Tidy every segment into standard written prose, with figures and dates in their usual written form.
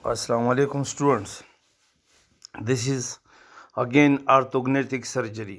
Assalamu alaikum students. This is again orthognathic surgery.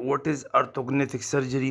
what is orthognathic surgery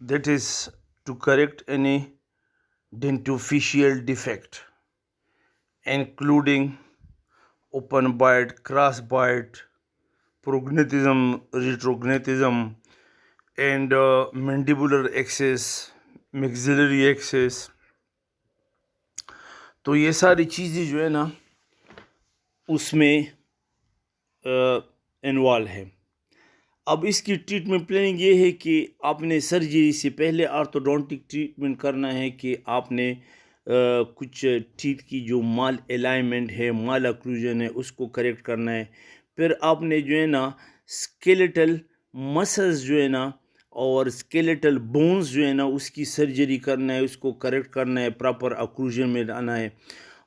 that is to correct any dentofacial defect including open bite, cross bite, prognathism, retrognatism and mandibular excess, maxillary excess. تو یہ ساری چیزیں جو ہے نا اس میں involve ہے. اب اس کی ٹریٹمنٹ پلاننگ یہ ہے کہ آپ نے سرجری سے پہلے آرتھوڈونٹک ٹریٹمنٹ کرنا ہے کہ آپ نے کچھ ٹیتھ کی جو مال الائنمنٹ ہے، مال اکلوژن ہے، اس کو کریکٹ کرنا ہے. پھر آپ نے جو ہے نا اسکیلیٹل مسلز جو ہے نا اور اسکیلیٹل بونز جو ہے نا اس کی سرجری کرنا ہے، اس کو کریکٹ کرنا ہے، پراپر اکلوژن میں لانا ہے.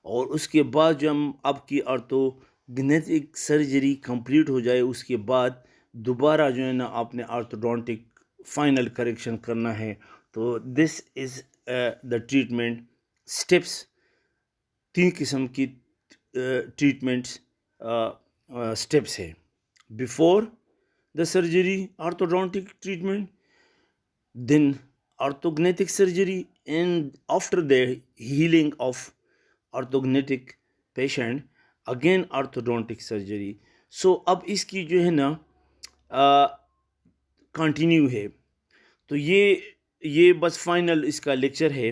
اور اس کے بعد جو ہم آپ کی آرتھوگنیتک سرجری کمپلیٹ ہو جائے اس کے بعد دوبارہ جو ہے نا آپ نے آرتھوڈونٹک فائنل کریکشن کرنا ہے. تو دس از دا ٹریٹمنٹ اسٹیپس. 3 قسم کی ٹریٹمنٹس اسٹیپس ہے: before the surgery orthodontic treatment, then orthognathic surgery, and after the healing of orthognathic patient again orthodontic surgery. So اب اس کی جو ہے نا کنٹینیو ہے. تو یہ بس فائنل اس کا لیکچر ہے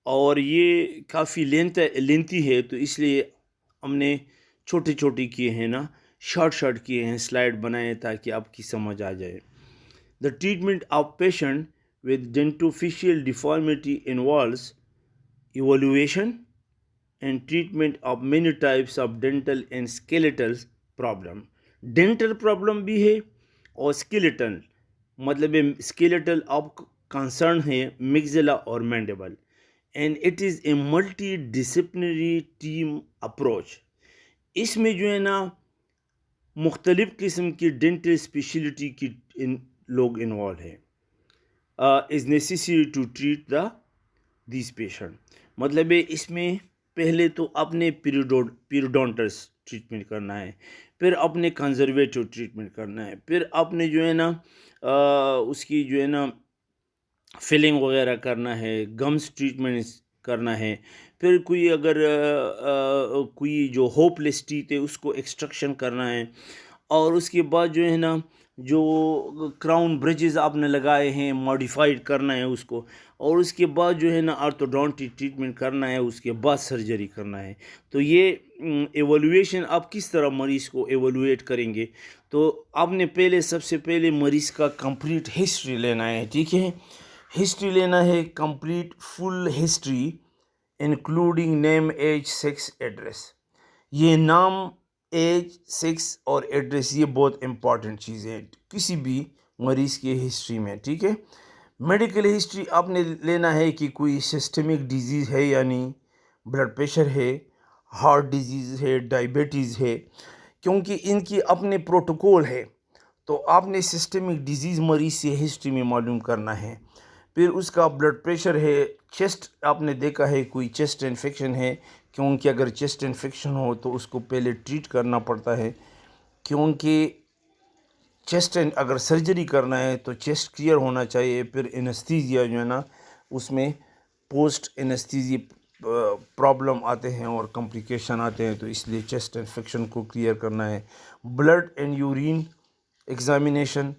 اور یہ کافی لینتھی ہے، تو اس لیے ہم نے چھوٹے کیے ہیں نا، شارٹ کیے ہیں، سلائڈ بنائے تاکہ آپ کی سمجھ آ جائے. The treatment of patient with dentofacial deformity involves evaluation and treatment of many types of dental and skeletal problem. Dental problem بھی ہے اور skeletal مطلب skeletal آپ concern ہے maxilla اور mandible, and it is a multidisciplinary team approach. اس میں جو ہے نا مختلف قسم کی ڈینٹل اسپیشلٹی کی لوگ انوالو ہیں. Is necessary to treat these patient. مطلب ہے اس میں پہلے تو اپنے پیریڈونٹس ٹریٹمنٹ کرنا ہے، پھر اپنے کنزرویٹو ٹریٹمنٹ کرنا ہے، پھر اپنے جو ہے نا اس کی جو ہے نا فلنگ وغیرہ کرنا ہے، گمز ٹریٹمنٹ کرنا ہے، پھر کوئی اگر کوئی جو ہوپ لیس ٹیتھ ہے اس کو ایکسٹرکشن کرنا ہے، اور اس کے بعد جو ہے نا جو کراؤن برجز آپ نے لگائے ہیں ماڈیفائڈ کرنا ہے اس کو، اور اس کے بعد جو ہے نا آرتھوڈونٹک ٹریٹمنٹ کرنا ہے، اس کے بعد سرجری کرنا ہے. تو یہ ایویلویشن آپ کس طرح مریض کو ایویلویٹ کریں گے؟ تو آپ نے سب سے پہلے مریض کا کمپلیٹ ہسٹری لینا ہے. ٹھیک ہے، ہسٹری لینا ہے کمپلیٹ فل ہسٹری انکلوڈنگ نیم، ایج، سیکس، ایڈریس. یہ نام، ایج، سیکس اور ایڈریس یہ بہت امپورٹنٹ چیزیں ہیں کسی بھی مریض کے ہسٹری میں. ٹھیک ہے، میڈیکل ہسٹری آپ نے لینا ہے کہ کوئی سسٹمک ڈیزیز ہے، یعنی بلڈ پریشر ہے، ہارٹ ڈیزیز ہے، ڈائبٹیز ہے، کیونکہ ان کی اپنے پروٹوکول ہے. تو آپ نے سسٹمک ڈیزیز مریض سے ہسٹری میں معلوم کرنا ہے. پھر اس کا بلڈ پریشر ہے، چیسٹ آپ نے دیکھا ہے کوئی چیسٹ انفیکشن ہے، کیونکہ اگر چیسٹ انفیکشن ہو تو اس کو پہلے ٹریٹ کرنا پڑتا ہے، کیونکہ چیسٹ اگر سرجری کرنا ہے تو چیسٹ کلیئر ہونا چاہیے. پھر انستھیزیا جو ہے نا اس میں پوسٹ انستھیزیا پرابلم آتے ہیں اور کمپلیکیشن آتے ہیں، تو اس لیے چیسٹ انفیکشن کو کلیئر کرنا ہے. بلڈ اینڈ یورین ایگزامینیشن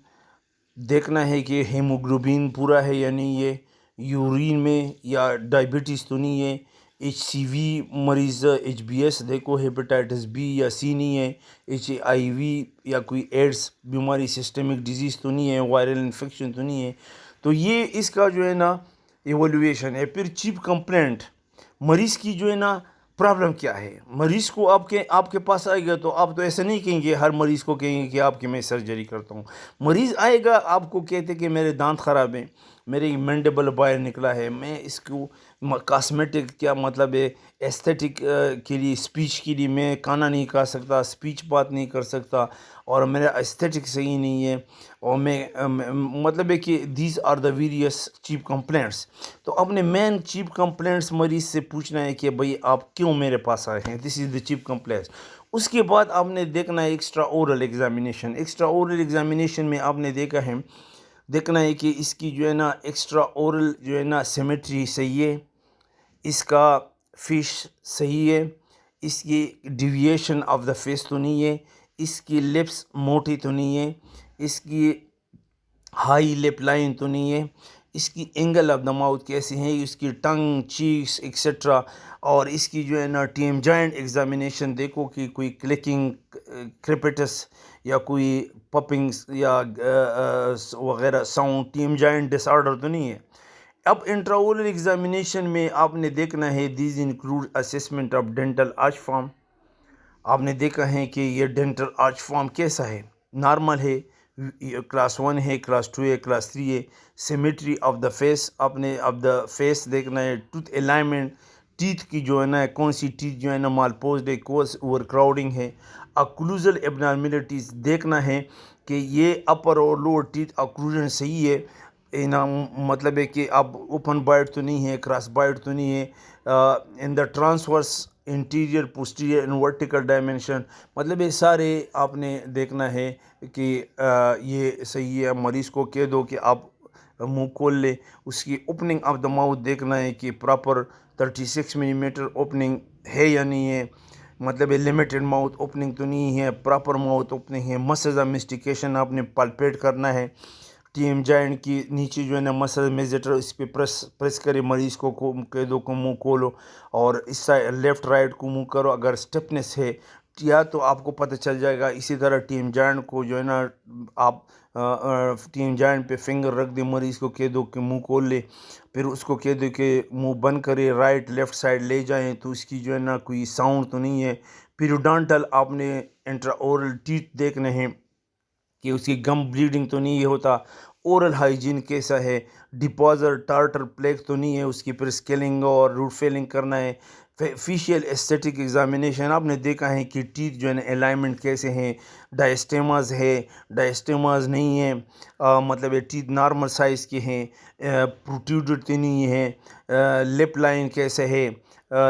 دیکھنا ہے کہ ہیموگلوبین پورا ہے، یعنی یہ یورین میں یا ڈائبٹیز تو نہیں ہے. ایچ سی وی مریض ایچ بی ایس دیکھو، ہیپیٹائٹس بی یا سی نہیں ہے، ایچ آئی وی یا کوئی ایڈس بیماری سسٹمک ڈیزیز تو نہیں ہے، وائرل انفیکشن تو نہیں ہے. تو یہ اس کا جو ہے نا ایویلویشن ہے. پھر چیف کمپلینٹ، مریض کی جو ہے نا پرابلم کیا ہے. مریض کو آپ کے پاس آئے گا تو آپ تو ایسا نہیں کہیں گے ہر مریض کو کہیں گے کہ آپ کی میں سرجری کرتا ہوں. مریض آئے گا آپ کو کہتے کہ میرے دانت خراب ہیں، میرے مینڈیبل باہر نکلا ہے، میں اس کو کاسمیٹک کیا مطلب ہے ایستھیٹک کے لیے، اسپیچ کے لیے میں کھانا نہیں کھا سکتا، اسپیچ بات نہیں کر سکتا، اور میرا ایستھیٹک صحیح نہیں ہے، اور میں مطلب ہے کہ these are the various chief complaints. تو اپنے مین چیپ کمپلینٹس مریض سے پوچھنا ہے کہ بھئی آپ کیوں میرے پاس آئے ہیں، دس از دا چیپ کمپلینٹس. اس کے بعد آپ نے دیکھنا ہے extra oral examination. Extra oral examination میں آپ نے دیکھنا ہے کہ اس کی جو ہے نا ایکسٹرا اورل جو ہے نا سیمیٹری صحیح ہے، اس کا فش صحیح ہے، اس کی ڈیویشن آف دا فیس تو نہیں ہے، اس کی لپس موٹی تو نہیں ہے، اس کی ہائی لپ لائن تو نہیں ہے، اس کی اینگل آف دا ماؤتھ کیسے ہیں، اس کی ٹنگ، چیکس ایکسیٹرا، اور اس کی جو ہے نا ٹیم جوائنٹ ایگزامینیشن دیکھو کہ کوئی کلکنگ، کریپٹس، یا کوئی پپنگس یا وغیرہ ساؤنڈ، ٹیم جوائنٹ ڈس آرڈر تو نہیں ہے. اب انٹراورل ایگزامینیشن میں آپ نے دیکھنا ہے these include assessment of dental arch form. آپ نے دیکھا ہے کہ یہ ڈینٹل آرچ فارم کیسا ہے، نارمل ہے، کلاس 1 ہے، کلاس 2 ہے، کلاس 3 ہے. سیمیٹری آف دا فیس، آپ نے آف دا فیس دیکھنا ہے. ٹوتھ الائنمنٹ، ٹیتھ کی جو ہے نا کون سی ٹیتھ جو ہے نا مال پوزڈ ہے، کوس اوور کراؤڈنگ ہے. اکلوزل ایبنارمیلٹیز دیکھنا ہے کہ یہ اپر اور لوور ٹیتھ اکلوژن صحیح ہے، مطلب ہے کہ اب اوپن بائٹ تو نہیں ہے، کراس بائٹ تو نہیں ہے. In the transverse, anterior, posterior and vertical dimension, مطلب یہ سارے آپ نے دیکھنا ہے کہ یہ صحیح ہے. مریض کو کہہ دو کہ آپ منہ کھول لے. اس کی اوپننگ آف دا ماؤتھ دیکھنا ہے کہ پراپر 36 ملی میٹر اوپننگ ہے یا نہیں ہے، مطلب لمیٹڈ ماؤتھ اوپننگ تو نہیں ہے، پراپر ماؤتھ اوپننگ ہے. مسلز میسٹیکیشن آپ نے پالپیٹ کرنا ہے. ٹیم جوائنٹ کی نیچے جو ہے نا مسل میزیٹر، اس پہ پریس کرے مریض کو کہہ دو کہ منہ کھولو، اور اس سائڈ لیفٹ رائٹ کو منہ کرو. اگر اسٹیپنس ہے یا تو آپ کو پتہ چل جائے گا. اسی طرح ٹیم جوائنٹ کو جو ہے نا آپ ٹیم جوائنٹ پہ فنگر رکھ دیں، مریض کو کہہ دو کہ منہ کھول لے، پھر اس کو کہہ دو کہ منہ بند کرے، رائٹ لیفٹ سائڈ لے جائیں تو اس کی جو ہے نا کوئی ساؤنڈ تو نہیں ہے. پیریوڈانٹل آپ نے انٹرا اورل ٹیتھ دیکھنے ہیں کہ اس کی گم بلیڈنگ تو نہیں ہوتا. اورل ہائیجین کیسا ہے، ڈپازر ٹارٹر پلیک تو نہیں ہے اس کی. پھر اسکیلنگ اور روٹ فیلنگ کرنا ہے. فیشیل ایستھیٹک ایگزامینیشن آپ نے دیکھا ہے کہ ٹیتھ جو ہے نا الائنمنٹ کیسے ہیں، ڈائسٹیماز ہے، ڈائسٹیماز نہیں ہے، مطلب یہ ٹیتھ نارمل سائز کے ہیں، پروٹیوڈڈ تو نہیں ہے، لپ لائن کیسے ہے،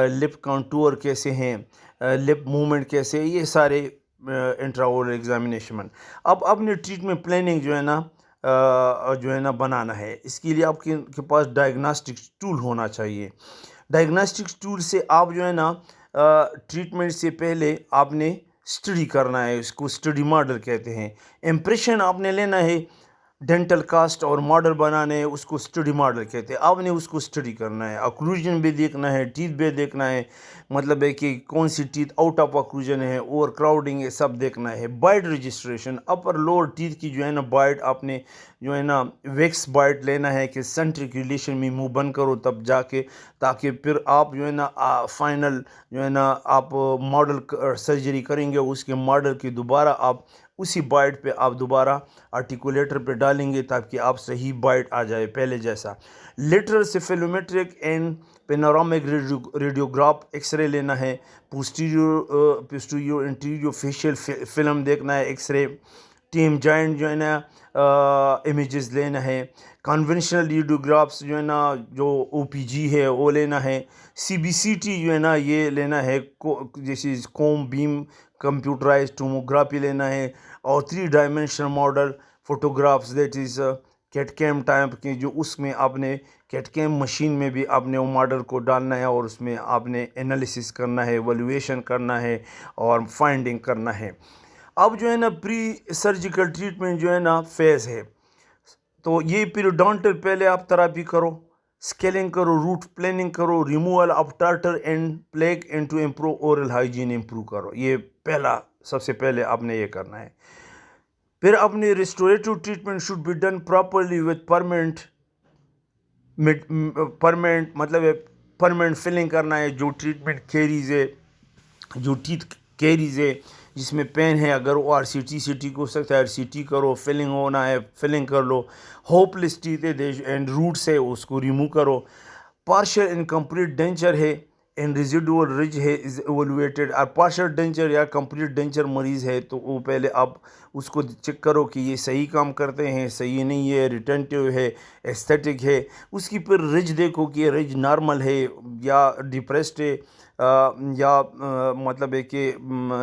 لپ کانٹور کیسے ہیں، لپ موومنٹ کیسے ہے. یہ سارے انٹرا اورل ایگزامینیشن. اب اپنے ٹریٹمنٹ پلاننگ جو ہے نا بنانا ہے. اس کے لیے آپ کے پاس ڈائگناسٹک ٹول ہونا چاہیے. ڈائگناسٹک ٹول سے آپ جو ہے نا ٹریٹمنٹ سے پہلے آپ نے اسٹڈی کرنا ہے، اس کو اسٹڈی ماڈل کہتے ہیں. امپریشن آپ نے لینا ہے، ڈینٹل کاسٹ اور ماڈل بنانے ہیں، اس کو اسٹڈی ماڈل کہتے ہیں. آپ نے اس کو اسٹڈی کرنا ہے. اکلوژن بھی دیکھنا ہے، ٹیتھ بھی دیکھنا ہے، مطلب ہے کہ کون سی ٹیتھ آؤٹ آف اکلوژن ہے، اوور کراؤڈنگ ہے، سب دیکھنا ہے. Byte registration, upper lower teeth کی جو ہے نا بائٹ آپ نے جو ہے نا ویکس بائٹ لینا ہے کہ سینٹرک ریلیشن میں منہ بند کرو تب جا کے، تاکہ پھر آپ جو ہے نا فائنل جو ہے نا آپ ماڈل سرجری کریں گے، اس کے ماڈل کی دوبارہ آپ اسی بائٹ پہ آپ دوبارہ آرٹیکولیٹر پہ ڈالیں گے تاکہ آپ صحیح بائٹ آ جائے پہلے جیسا. لیٹرل سیفیلومیٹرک اینڈ پینورامک ریڈیوگراف ایکس رے لینا ہے. پوسٹیریور انٹیریور فیشیل فلم دیکھنا ہے، ایکس رے. ٹیم جوائنٹ جو ہے نا امیجز لینا ہے. کنونشنل ریڈیوگرافس جو ہے نا جو او پی جی ہے وہ لینا ہے. سی بی سی ٹی جو ہے نا یہ لینا ہے، جیسے کوم بیم کمپیوٹرائز ٹوموگرافی لینا ہے. اور 3 dimensional model photographs, that is CAD CAM type کی، جو اس میں آپ نے کیٹ کیم مشین میں بھی آپ نے وہ ماڈل کو ڈالنا ہے، اور اس میں آپ نے انالیسس کرنا ہے، ایویلویشن کرنا ہے، اور فائنڈنگ کرنا ہے. اب جو ہے نا پری سرجیکل ٹریٹمنٹ جو ہے نا فیز ہے. تو یہ پیریوڈونٹل پہلے آپ تھراپی کرو، اسکیلنگ کرو، روٹ پلاننگ کرو، removal of tartar and plaque and to improve oral hygiene improve کرو. یہ پہلا سب سے پہلے آپ نے یہ کرنا ہے. پھر اپنے restorative treatment should be done properly with permanent مطلب پرمنٹ فلنگ کرنا ہے. جو ٹریٹمنٹ کیریز ہے، جو ٹیتھ کیریز ہے، جس میں پین ہے، اگر وہ آر سی ٹی کو سکتا ہے آر سی ٹی کرو، فلنگ ہونا ہے فلنگ کر لو، ہوپلیس ٹیتھ ہے اینڈ روٹس ہے اس کو ریموو کرو، پارشل انکمپلیٹ ڈینچر ہے اینڈ ریزیڈول رج ہے از ایویلویٹڈ، اور پارشل ڈینچر یا کمپلیٹ ڈینچر مریض ہے تو وہ پہلے آپ اس کو چیک کرو کہ یہ صحیح کام کرتے ہیں، صحیح نہیں ہے، ریٹینٹیو ہے، ایستھیٹک ہے، اس کی پھر رج دیکھو کہ یہ رج نارمل ہے یا ڈپریسڈ ہے، یا مطلب ہے کہ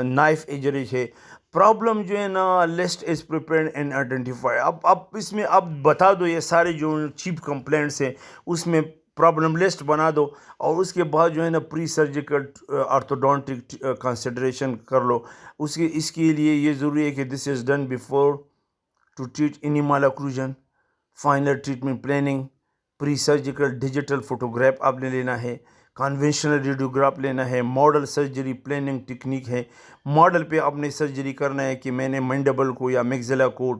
نائف ایجریج ہے، پرابلم جو ہے نا list is prepared and identify. اب اس میں اب بتا دو یہ سارے جو چیپ کمپلینٹس ہیں اس میں پرابلم لسٹ بنا دو، اور اس کے بعد جو ہے نا پری سرجیکل آرتھوڈونٹک کنسیڈریشن کر لو. اس کے لیے یہ ضروری ہے کہ this is done before to treat any malocclusion, final treatment planning, pre surgical digital photograph آپ نے لینا ہے، کنونشنل ریڈیوگراف لینا ہے، ماڈل سرجری پلاننگ ٹیکنیک ہے، ماڈل پہ آپ نے سرجری کرنا ہے کہ میں نے مینڈیبل کو یا میگزیلا کو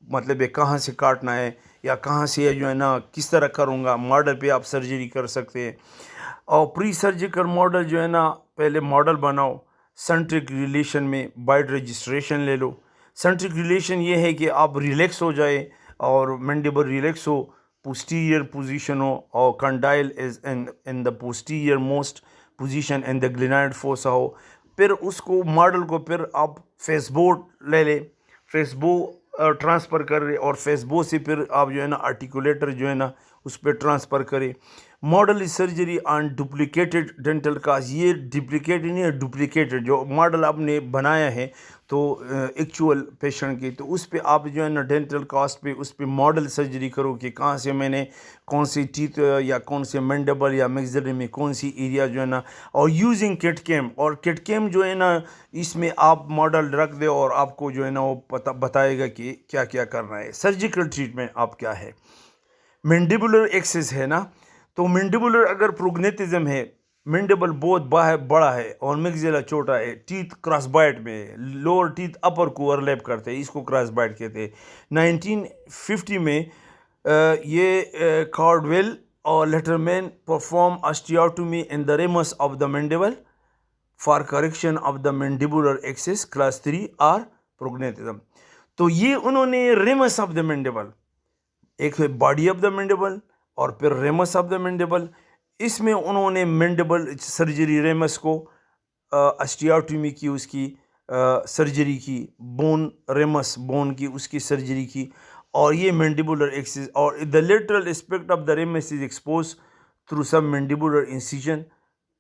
مطلب ہے کہاں سے کاٹنا ہے یا کہاں سے جو ہے نا کس طرح کروں گا، ماڈل پہ آپ سرجری کر سکتے ہیں. اور پری سرجیکل ماڈل جو ہے نا پہلے ماڈل بناؤ، سینٹرک ریلیشن میں بائٹ رجسٹریشن لے لو. سینٹرک ریلیشن یہ ہے کہ آپ ریلیکس ہو جائے اور مینڈیبل ریلیکس ہو، posterior position ہو، اور کنڈائل از ان دا posterior موسٹ پوزیشن ان دا گلینائڈ فوسا ہو. پھر اس کو ماڈل کو پھر آپ فیس بورڈ لے لے، فیس بو ٹرانسفر کر رہے، اور فیس بو سے پھر آپ جو ہے نا آرٹیکولیٹر جو ہے نا اس پہ ٹرانسفر کرے. ماڈل سرجری آن ڈپلیکیٹڈ ڈینٹل کاسٹ، یہ ڈپلیکیٹ نہیں ہے، ڈپلیکیٹڈ جو ماڈل آپ نے بنایا ہے تو ایکچوئل پیشنٹ کی، تو اس پہ آپ جو ہے نا ڈینٹل کاسٹ پہ اس پہ ماڈل سرجری کرو کہ کہاں سے میں نے کون سی ٹیتھ یا کون سے مینڈیبل یا میگزری میں کون سی ایریا جو ہے نا، اور یوزنگ کٹ کیم. اور کٹ کیم جو ہے نا اس میں آپ ماڈل رکھ دے اور آپ کو جو ہے نا وہ بتائے گا کہ کیا کیا کرنا ہے. سرجیکل ٹریٹمنٹ آپ کیا ہے، مینڈیبولر ایکسس ہے نا، تو مینڈیبولر اگر پروگنیٹزم ہے، مینڈیبل بہت بڑا ہے اور میگزیلا چھوٹا ہے، ٹیتھ کراس بائٹ میں ہے، لوور ٹیتھ اپر کو اوورلیپ کرتے ہیں، اس کو کراس بائٹ کہتے ہیں. 1950 میں یہ کارڈویل اور Letterman perform osteotomy in the ramus of the mandible for correction of the mandibular excess class 3 اور پروگنیٹزم. تو یہ انہوں نے ریمس آف دا مینڈیبل، ایک ہے باڈی آف دا مینڈیبل اور پھر ریمس آف دا مینڈیبل، اس میں انہوں نے مینڈیبل سرجری ریمس کو اسٹیاٹومی کی، اس کی سرجری کی، بون ریمس بون کی اس کی سرجری کی، اور یہ مینڈیبولر ایکسس. اور the lateral aspect of the ramus is expose through some mandibular incision,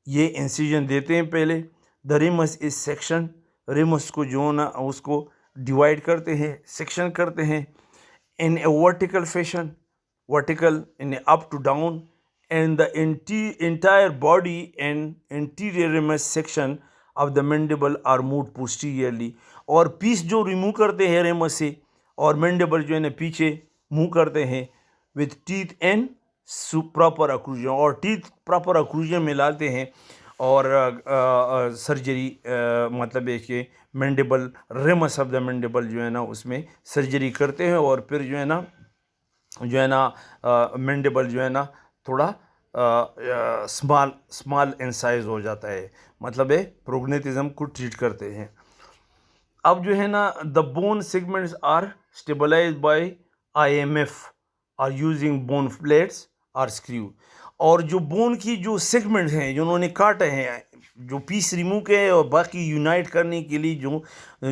یہ انسیجن دیتے ہیں پہلے. The ramus is section, ramus کو جو نا اس کو ڈیوائڈ کرتے ہیں، سیکشن کرتے ہیں in a vertical fashion, vertical in a up to down, and the entire body and anterior ramus section of the mandible are moved posteriorly. اور پیس جو ریموو کرتے ہیں ریمس سے اور مینڈیبل جو ہے نا پیچھے موو کرتے ہیں with teeth and proper occlusion، اور ٹیتھ پراپر اوکلوژن میں لاتے ہیں، اور سرجری مطلب ہے کہ مینڈیبل ریمس آف دا مینڈیبل جو ہے نا اس میں سرجری کرتے ہیں، اور پھر جو ہے نا مینڈیبل جو ہے نا تھوڑا اسمال ان سائز ہو جاتا ہے، مطلب ہے پروگنیٹزم کو ٹریٹ کرتے ہیں. اب جو ہے نا the bone segments are stabilize by IMF are using bone plates اور اسکریو. اور جو بون کی جو سیگمنٹ ہیں جو انہوں نے کاٹے ہیں، جو پیس ریموو کے اور باقی یونائٹ کرنے کے لیے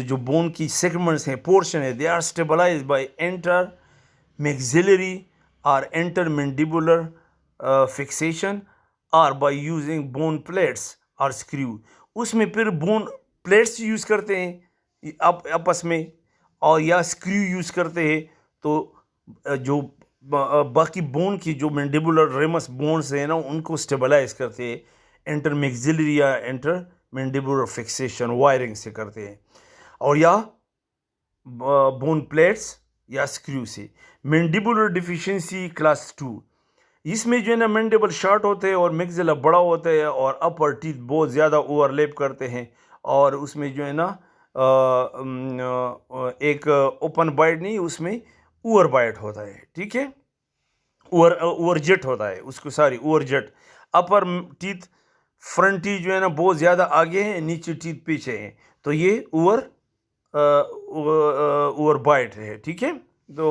جو بون کی سیگمنٹس ہیں، پورشن ہے، they are stabilize by inter maxillary اور انٹر مینڈیبولر فکسیشن اور بائی یوزنگ بون پلیٹس اور اسکریو. اس میں پھر بون پلیٹس یوز کرتے ہیں آپس میں، اور یا اسکریو یوز کرتے ہیں. تو جو باقی بون کی جو مینڈیبولر ریمس بونس ہیں نا ان کو اسٹیبلائز کرتے ہیں انٹر میگزیلری یا انٹر مینڈیبولر فکسیشن وائرنگ سے کرتے ہیں، اور یا بون پلیٹس یا اسکریو سے. مینڈیبولر ڈیفیشنسی کلاس 2، اس میں جو ہے نا مینڈیبل شارٹ ہوتے ہیں اور میگزیلا بڑا ہوتا ہے اور اپر ٹیتھ بہت زیادہ اوورلیپ کرتے ہیں، اور اس میں جو ہے نا ایک اوپن بائٹ نہیں، اس میں اوور بائٹ ہوتا ہے، ٹھیک ہے، اوور جٹ ہوتا ہے اس کو، اوور جٹ. اپر ٹیتھ فرنٹ ٹیتھ جو ہے نا بہت زیادہ آگے ہیں، نیچے ٹیتھ پیچھے ہیں، تو یہ اوور بائٹ ہے، ٹھیک ہے، تو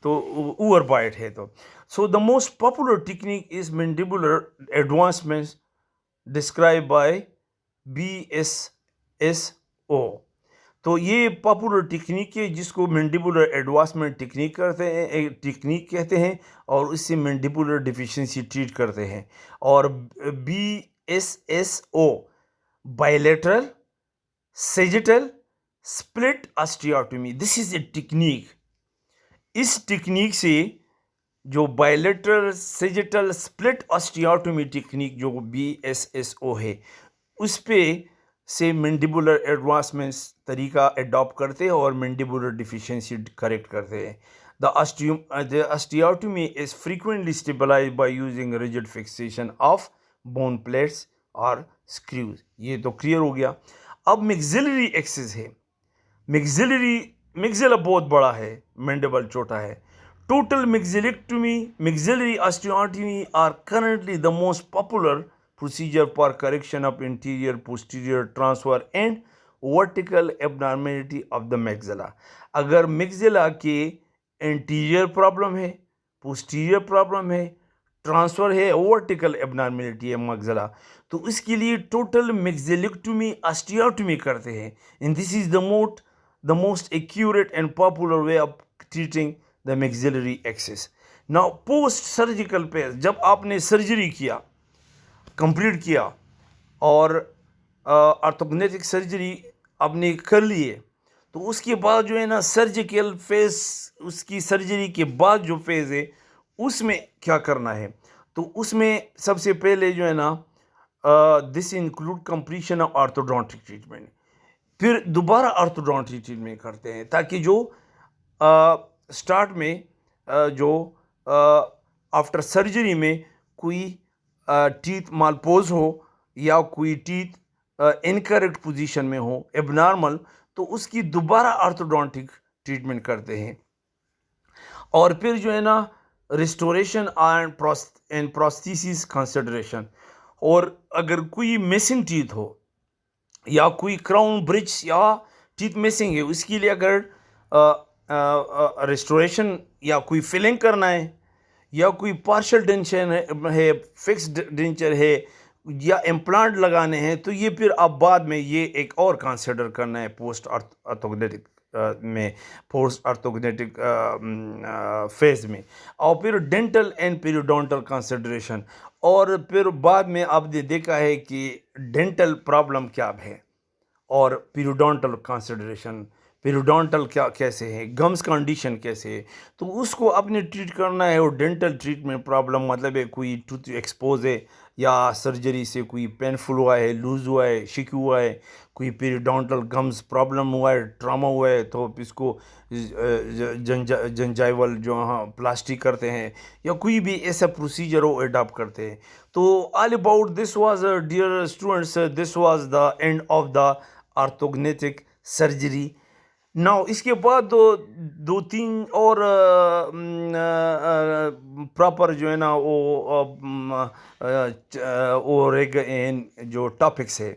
اوور بائٹ ہے. تو so the most popular technique is mandibular advancement describe by BSSO. تو یہ پاپولر ٹیکنیک ہے جس کو مینڈیبولر ایڈوانسمنٹ ٹیکنیک کہتے ہیں، اور اس سے مینڈیبولر ڈیفیشنسی ٹریٹ کرتے ہیں. اور BSSO bilateral sagittal split osteotomy, this is a technique. اس ٹیکنیک سے جو bilateral sagittal split osteotomy technique جو BSSO ہے، اس پہ سے مینڈیبولر ایڈوانسمنٹس طریقہ اڈاپٹ کرتے ہیں اور مینڈیبولر ڈیفیشنسی کریکٹ کرتے ہیں. The osteotomy is frequently stabilized by using rigid fixation of bone plates or screws. یہ تو کلیئر ہو گیا. اب میگزیلری ایکسس ہے. میگزیلا بہت بڑا ہے، مینڈیبل چھوٹا ہے. Total maxillary osteotomy are currently the most popular procedure for correction of anterior posterior transfer and vertical abnormality of the maxilla. اگر میگزیلا کے انٹیریئر پرابلم ہے، پوسٹیریئر پرابلم ہے، ٹرانسفر ہے، ورٹیکل ایبنارمیلٹی ہے میگزیلا، تو اس کے لیے ٹوٹل میگزیلیکٹومی آسٹیاٹومی کرتے ہیں. And this is the most accurate and popular way of treating the maxillary axis. Now post surgical phase، جب آپ نے سرجری کیا، کمپلیٹ کیا، اور آرتھوگنیٹک سرجری آپ نے کر لیے، تو اس کے بعد جو ہے نا سرجیکل فیز، اس کی سرجری کے بعد جو فیز ہے اس میں کیا کرنا ہے. تو اس میں سب سے پہلے جو ہے نا this include completion of orthodontic treatment. پھر دوبارہ آرتھوڈونٹک ٹریٹمنٹ کرتے ہیں تاکہ جو اسٹارٹ میں جو آفٹر سرجری میں کوئی ٹیتھ مالپوز ہو یا کوئی ٹیتھ انکریکٹ پوزیشن میں ہو، ایب نارمل، تو اس کی دوبارہ آرتھوڈونٹک ٹریٹمنٹ کرتے ہیں. اور پھر جو ہے نا ریسٹوریشن اینڈ پروستھیسس کنسیڈریشن. اور اگر کوئی مسنگ ٹیتھ ہو یا کوئی کراؤن برج یا ٹیتھ مسنگ ہے، اس کے لیے اگر ریسٹوریشن یا کوئی فلنگ کرنا ہے یا کوئی پارشل ڈینشن ہے، فکسڈ ڈینچر ہے یا امپلانٹ لگانے ہیں، تو یہ پھر اب بعد میں یہ ایک اور کنسیڈر کرنا ہے پوسٹ آرتھوگنیٹک فیز میں. اور پھر ڈینٹل اینڈ پیریڈونٹل کنسیڈریشن. اور پھر بعد میں آپ نے دیکھا ہے کہ ڈینٹل پرابلم کیا ہے اور پیریڈونٹل کنسیڈریشن، پیریڈونٹل کیسے ہے، گمز کنڈیشن کیسے ہے، تو اس کو آپ نے ٹریٹ کرنا ہے. اور ڈینٹل ٹریٹمنٹ پرابلم مطلب ہے کوئی ٹوتھ ایکسپوز ہے یا سرجری سے کوئی پینفل ہوا ہے، لوز ہوا ہے، شک ہوا ہے، کوئی پیریڈونٹل گمز پرابلم ہوا ہے، ٹراما ہوا ہے، تو اس کو جنجائیول جو پلاسٹک کرتے ہیں یا کوئی بھی ایسا پروسیجر وہ اڈاپٹ کرتے ہیں. تو all about this was dear students, this was the end of the orthognathic surgery. Now اس کے بعد دو تین اور پراپر جو ہے نا وہ رہ گئے جو ٹاپکس ہے،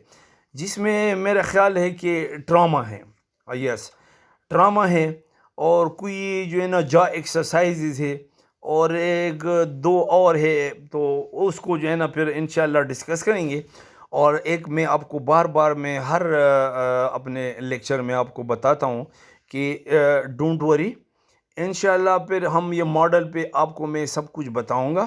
جس میں میرا خیال ہے کہ ٹراما ہے. یس، ٹراما ہے، اور کوئی جو ہے نا جا ایکسرسائزز ہے، اور ایک دو اور ہے، تو اس کو جو ہے نا پھر انشاءاللہ ڈسکس کریں گے. اور ایک میں آپ کو بار بار میں ہر اپنے لیکچر میں آپ کو بتاتا ہوں کہ ڈونٹ وری، انشاءاللہ پھر ہم یہ ماڈل پہ آپ کو میں سب کچھ بتاؤں گا.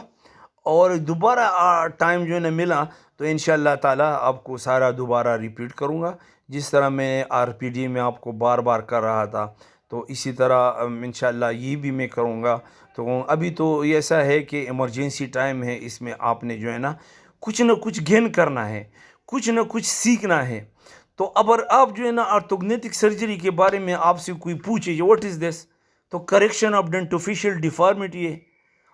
اور دوبارہ ٹائم جو ہے نا ملا تو انشاءاللہ تعالیٰ آپ کو سارا دوبارہ ریپیٹ کروں گا، جس طرح میں RPD میں آپ کو بار بار کر رہا تھا، تو اسی طرح انشاءاللہ یہ بھی میں کروں گا. تو ابھی تو ایسا ہے کہ ایمرجنسی ٹائم ہے، اس میں آپ نے جو ہے نا کچھ نہ کچھ گین کرنا ہے، کچھ نہ کچھ سیکھنا ہے. تو اگر آپ جو ہے نا آرتھوگنیٹک سرجری کے بارے میں آپ سے کوئی پوچھے واٹ از دس، تو کریکشن آف ڈینٹوفیشل ڈیفارمیٹی ہے،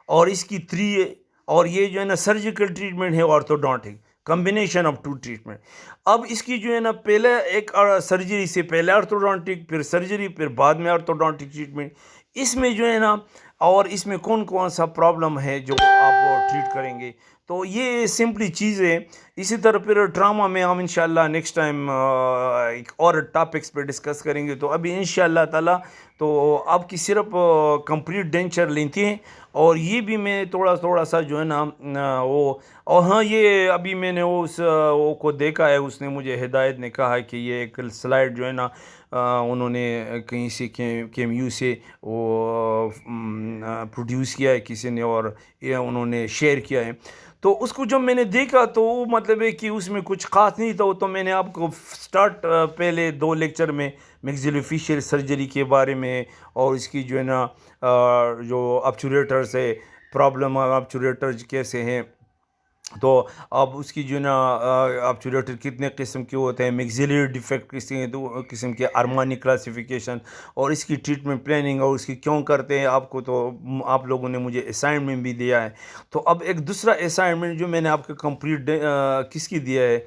اور اس کی 3 ہے، اور یہ جو ہے نا سرجیکل ٹریٹمنٹ ہے آرتھوڈونٹک، کمبینیشن آف 2 ٹریٹمنٹ. اب اس کی جو ہے نا پہلے ایک سرجری سے پہلے آرتھوڈونٹک، پھر سرجری، پھر بعد میں آرتھوڈونٹک ٹریٹمنٹ. اس میں جو ہے نا، اور اس میں کون کون سا پرابلم ہے جو آپ ٹریٹ کریں گے. تو یہ سمپلی چیز ہے. اسی طرح پھر ڈرامہ میں ہم انشاءاللہ نیکسٹ ٹائم ایک اور ٹاپکس پہ ڈسکس کریں گے. تو ابھی انشاءاللہ تعالی تو آپ کی صرف کمپلیٹ ڈینچر لینتی ہیں. اور یہ بھی میں تھوڑا سا جو ہے نا وہ، اور ہاں یہ ابھی میں نے اس وہ کو دیکھا ہے، اس نے مجھے ہدایت نے کہا ہے کہ یہ ایک سلائڈ جو ہے نا انہوں نے کہیں سے کیمیو سے وہ پروڈیوس کیا ہے کسی نے، اور یہ انہوں نے شیئر کیا ہے. تو اس کو جب میں نے دیکھا تو وہ مطلب ہے کہ اس میں کچھ خاص نہیں تھا. تو میں نے آپ کو سٹارٹ پہلے 2 لیکچر میں میگزیلوفیشیل سرجری کے بارے میں، اور اس کی جو ہے نا جو آبچوریٹرز ہے، پرابلم آبچوریٹرز کیسے ہیں، تو اب اس کی جو ہے نا آبچوریٹر کتنے قسم کے ہوتے ہیں، میگزیلری ڈیفیکٹ کسی دو قسم کے، ارمانی کلاسیفیکیشن، اور اس کی ٹریٹمنٹ پلاننگ، اور اس کی کیوں کرتے ہیں آپ کو. تو آپ لوگوں نے مجھے اسائنمنٹ بھی دیا ہے. تو اب ایک دوسرا اسائنمنٹ جو میں نے آپ کو کمپلیٹ کس کی دیا ہے،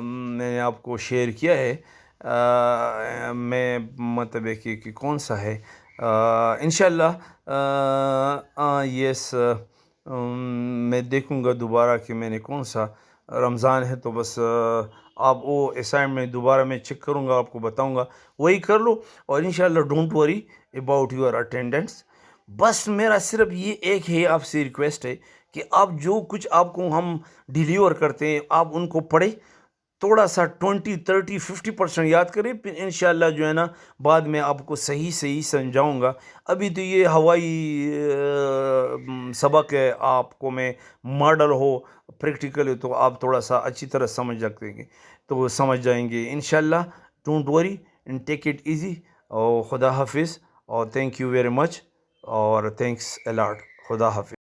میں نے آپ کو شیئر کیا ہے. میں مطلب ہے کہ کون سا ہے، انشاءاللہ یس میں دیکھوں گا دوبارہ کہ میں نے کون سا، رمضان ہے تو بس آپ وہ اسائنمنٹ دوبارہ میں چیک کروں گا، آپ کو بتاؤں گا، وہی کر لو. اور انشاءاللہ don't worry about your attendance. بس میرا صرف یہ ایک ہے آپ سے ریکویسٹ ہے کہ آپ جو کچھ آپ کو ہم ڈیلیور کرتے ہیں آپ ان کو پڑھیں، تھوڑا سا 20 30 50% یاد کریں، پھر انشاءاللہ جو ہے نا بعد میں آپ کو صحیح سمجھاؤں گا. ابھی تو یہ ہوائی سبق ہے، آپ کو میں ماڈل ہو پریکٹیکل ہے تو آپ تھوڑا سا اچھی طرح سمجھ سکتے ہیں، تو سمجھ جائیں گے انشاءاللہ. Don't worry and take it easy. اور خدا حافظ، اور تھینک یو ویری مچ، اور تھینکس الاٹ. خدا حافظ.